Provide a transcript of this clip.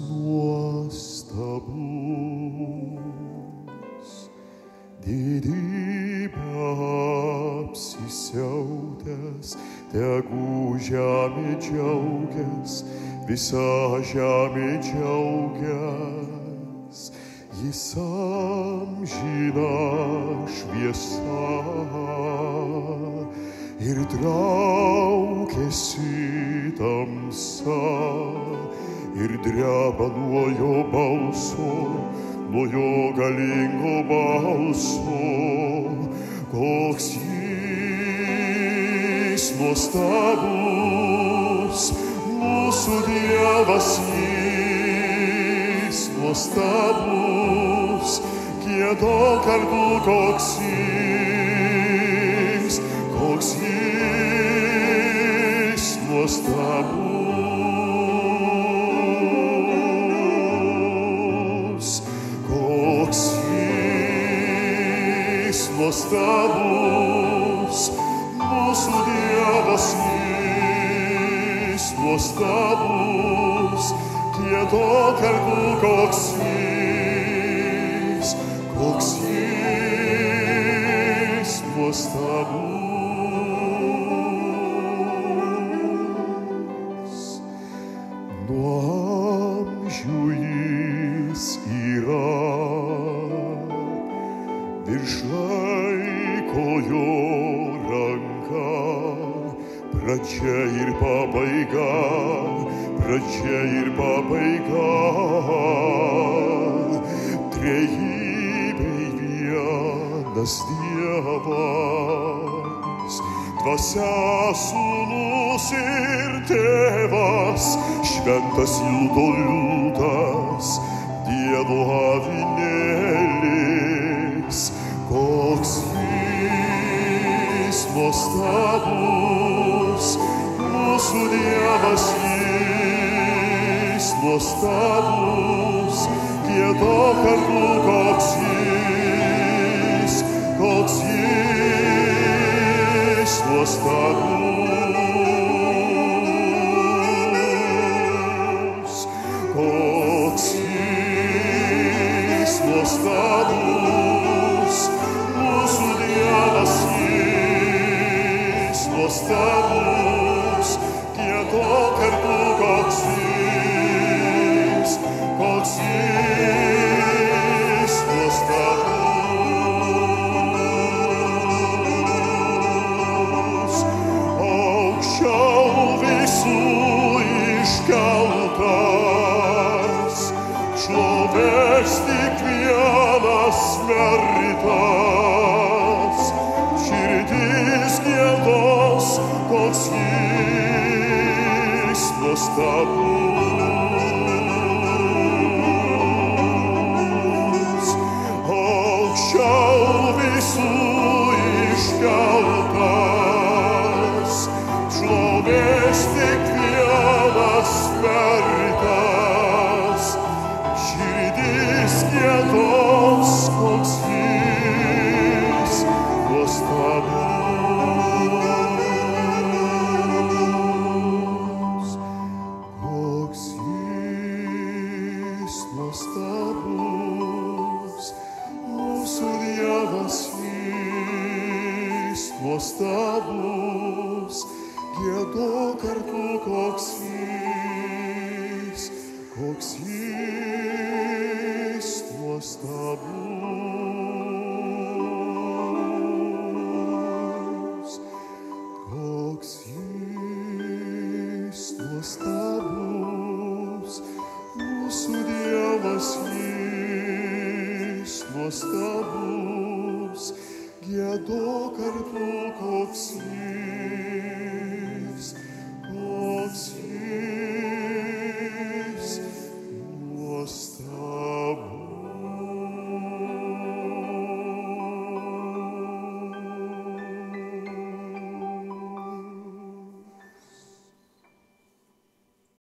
nuostabus, didybę apsisiautęs, tegu žemė džiaugias, visa žemė džiaugias, jis amžina šviesa ir traukiasi tamsa ir dreba nuo jo balso, nuo jo galingo balso, koks jis nuostabus, mūsų Dievas jis nuostabus, giedok kartu koks jis nuostabus, koks jis nuostabus, mūsų Dievas jis nuostabus, giedok kartu koks jis nuostabus. Nuo amžių jis yra, virš laiko jo ranka, pradžia ir pabaiga, trejybei vienas Dievas, Dvasia Sūnus ir Tėvas, šventas liūto liūtas, Dievo avinėlis, koks jis nuostabus, mūsų Dievas jis nuostabus, giedok kartu koks jis nuostabus, koks jis nuostabus, mūsų Dievas jis nuostabus, giedok kartu koks jis nuostabus. Šlovės tik vienas meritas, širdis giedos, koks jis nuostabus. Aukščiau visų iškeltas, šlovės tik vienas meritas, širdis giedos, koks jis nuostabus, koks jis nuostabus, mūsų Dievas jis nuostabus, giedok kartu koks jis nuostabus, koks jis nuostabus, mūsų Dievas jis nuostabus, giedok kartu koks jis